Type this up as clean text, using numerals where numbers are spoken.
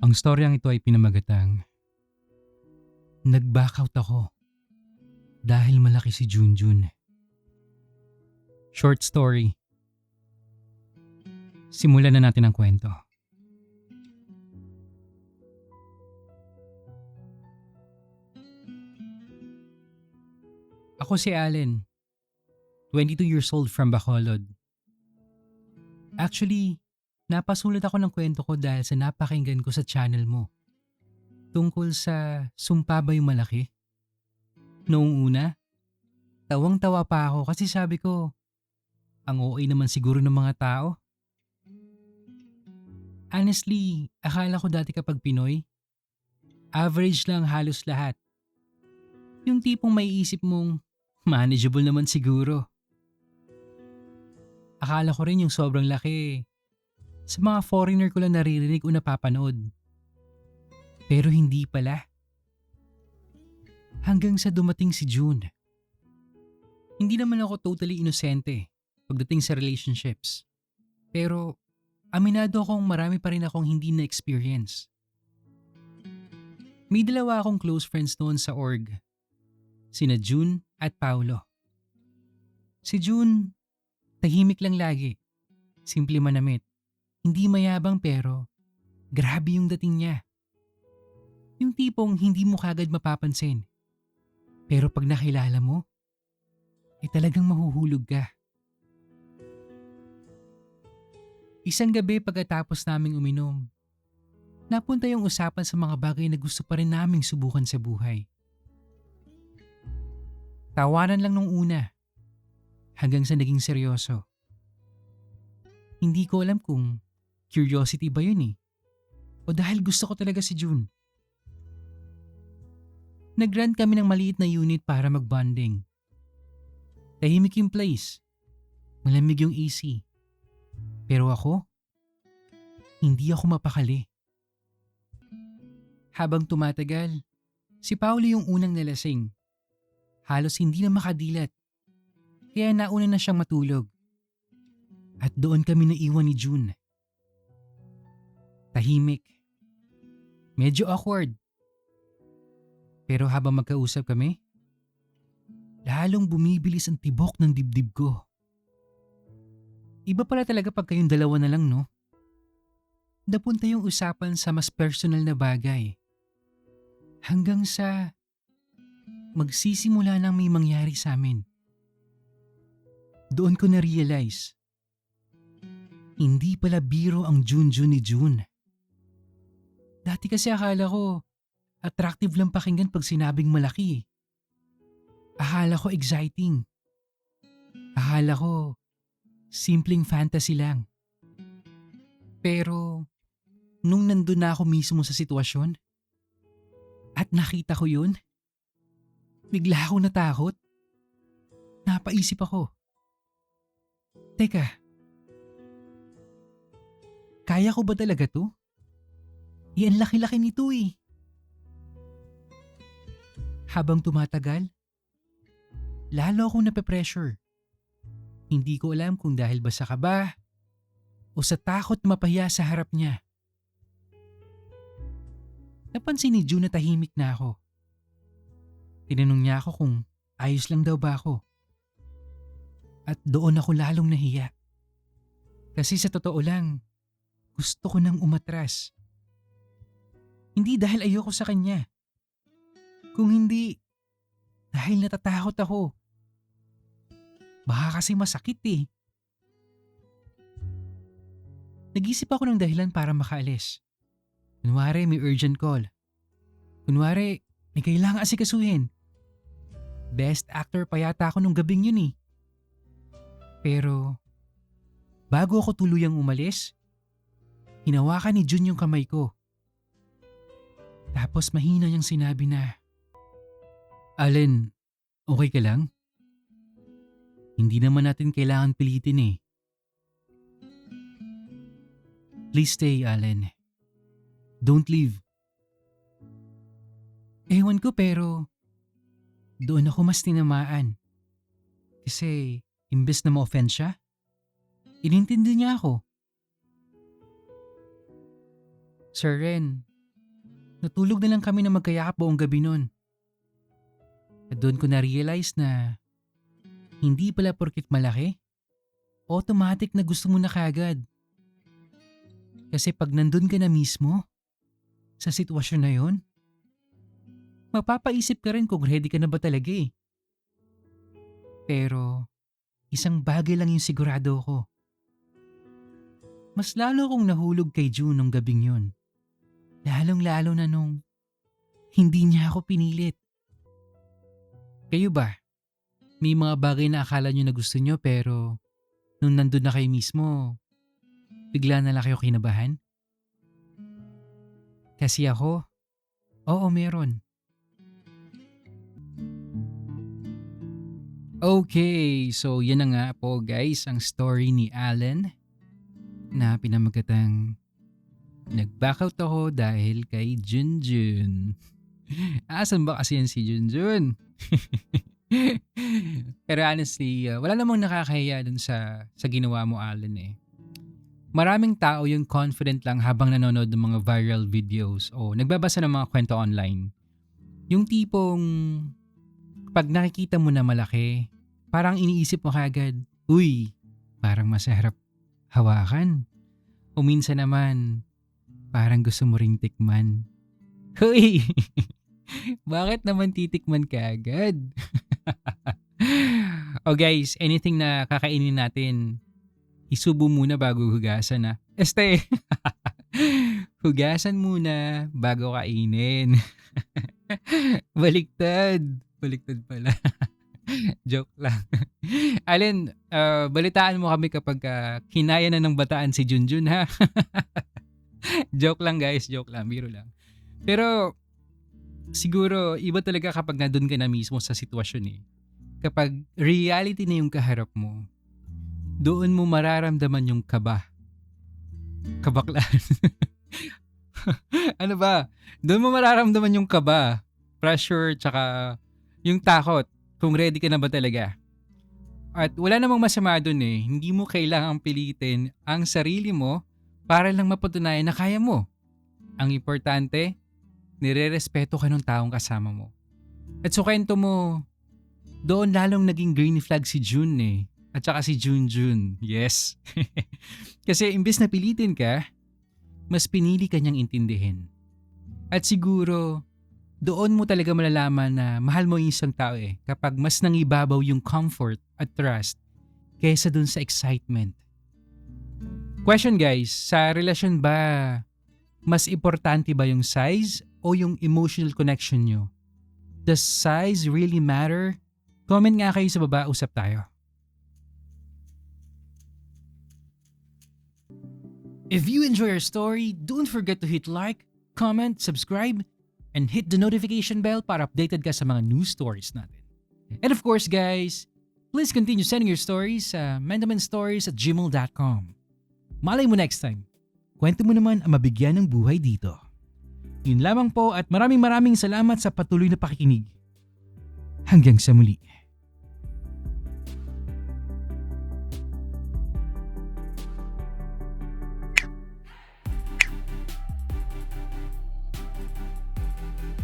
Ang storyang ito ay pinamagatang, Nag-back out ako dahil malaki si Junjun. Short story. Simulan na natin ang kwento. Ako si Allen, 22 years old from Bacolod. Actually, napasulat ako ng kwento ko dahil sa napakinggan ko sa channel mo. Tungkol sa sumpa ba yung malaki? Noong una, tawang-tawa pa ako kasi sabi ko, ang OA naman siguro ng mga tao. Honestly, akala ko dati kapag Pinoy, average lang halos lahat. Yung tipong may isip mong, manageable naman siguro. Akala ko rin yung sobrang laki. Sa mga foreigner ko lang naririnig o napapanood. Pero hindi pala. Hanggang sa dumating si June. Hindi naman ako totally inosente pagdating sa relationships. Pero aminado akong marami pa rin akong hindi na-experience. May dalawa akong close friends noon sa org. Sina June at Paulo. Si June, tahimik lang lagi. Simple manamit. Hindi mayabang pero grabe yung dating niya. Yung tipong hindi mo kagad mapapansin. Pero pag nakilala mo, talagang mahuhulog ka. Isang gabi pagkatapos naming uminom, napunta yung usapan sa mga bagay na gusto pa rin naming subukan sa buhay. Tawanan lang nung una, hanggang sa naging seryoso. Hindi ko alam kung curiosity ba yun o dahil gusto ko talaga si June. Nag-rent kami ng maliit na unit para mag-bonding. Tahimik yung place. Malamig yung AC. Pero ako, hindi ako mapakali. Habang tumatagal, si Paolo yung unang nalasing. Halos hindi na makadilat. Kaya nauna na siyang matulog. At doon kami naiwan ni June. Tahimik. Medyo awkward. Pero habang magkausap kami, lalong bumibilis ang tibok ng dibdib ko. Iba pala talaga pag kayong dalawa na lang, no? Napunta yung usapan sa mas personal na bagay. Hanggang sa magsisimula nang may mangyari sa amin. Doon ko na-realize, hindi pala biro ang Junjun ni June. Dati kasi akala ko, attractive lang pakinggan pag sinabing malaki. Akala ko exciting. Akala ko simpleng fantasy lang. Pero nung nandun na ako mismo sa sitwasyon at nakita ko yun, bigla akong natakot. Napaisip ako. Teka, kaya ko ba talaga to? Yan laki-laki nito Habang tumatagal, lalo akong nape-pressure. Hindi ko alam kung dahil ba sa kaba o sa takot mapahiya sa harap niya. Napansin ni June na tahimik na ako. Tinanong niya ako kung ayos lang daw ba ako. At doon ako lalong nahiya. Kasi sa totoo lang, gusto ko nang umatras. Hindi dahil ayoko sa kanya. Kung hindi, dahil natatakot ako. Baka kasi masakit Nag-isip ako ng dahilan para makaalis. Kunwari may urgent call. Kunwari may kailangan asikasuhin. Best actor pa yata ako nung gabing yun Pero bago ako tuluyang umalis, hinawakan ni June yung kamay ko. Tapos mahina niyang sinabi na, Allen, okay ka lang? Hindi naman natin kailangan pilitin Please stay, Allen. Don't leave. Ewan ko pero doon ako mas tinamaan. Kasi imbes na ma-offend siya, inintindi niya ako. Sir Ren, Natulog na lang kami na magkayakap buong gabi nun. At doon ko na-realize na hindi pala porkit malaki, automatic na gusto mo na kagad. Kasi pag nandun ka na mismo, sa sitwasyon na yon, mapapaisip ka rin kung ready ka na ba talaga eh. Pero isang bagay lang yung sigurado ko. Mas lalo kong nahulog kay June nung gabing yun. Lalong-lalo na nung hindi niya ako pinilit. Kayo ba? May mga bagay na akala nyo na gusto nyo pero nung nandun na kayo mismo, bigla na lang kayo kinabahan? Kasi ako, oo meron. Okay, so yan na nga po guys ang story ni Allen na pinamagatang nag-backout ako dahil kay Junjun. Asan ba kasi yan si Junjun? Pero honestly, wala namang nakakahiya dun sa ginawa mo Allen eh. Maraming tao yung confident lang habang nanonood ng mga viral videos o nagbabasa ng mga kwento online. Yung tipong pag nakikita mo na malaki, parang iniisip mo kagad, uy, parang masarap hawakan. O minsan naman, parang gusto mo ring tikman. Huy! Bakit naman titikman ka agad? O guys, anything na kakainin natin, isubo muna bago hugasan na. Hugasan muna bago kainin. Baliktad. Baliktad pala. Joke lang. Allen, balitaan mo kami kapag kinaya na ng bataan si Junjun ha. Joke lang guys, joke lang, biro lang. Pero siguro iba talaga kapag nandun ka na mismo sa sitwasyon eh. Kapag reality na yung kaharap mo, doon mo mararamdaman yung kaba. Kabaklaan. Ano ba? Doon mo mararamdaman yung kaba, pressure, tsaka yung takot kung ready ka na ba talaga. At wala namang masama doon eh. Hindi mo kailangang pilitin ang sarili mo para lang mapatunayan na kaya mo. Ang importante, nire-respeto ka ng taong kasama mo. At sa kwento mo, doon lalong naging green flag si June eh. At saka si Junjun. Yes. Kasi imbes na pilitin ka, mas pinili ka niyang intindihin. At siguro, doon mo talaga malalaman na mahal mo yung isang tao eh kapag mas nangibabaw yung comfort at trust kaysa dun sa excitement. Question guys, sa relasyon ba mas importante ba yung size o yung emotional connection nyo? Does size really matter? Comment nga kayo sa baba, usap tayo. If you enjoy our story, don't forget to hit like, comment, subscribe, and hit the notification bell para updated ka sa mga news stories natin. And of course guys, please continue sending your stories sa mandamanstories@gmail.com. Malay mo next time, kwento mo naman ang mabigyan ng buhay dito. Yun lamang po at maraming salamat sa patuloy na pakikinig. Hanggang sa muli.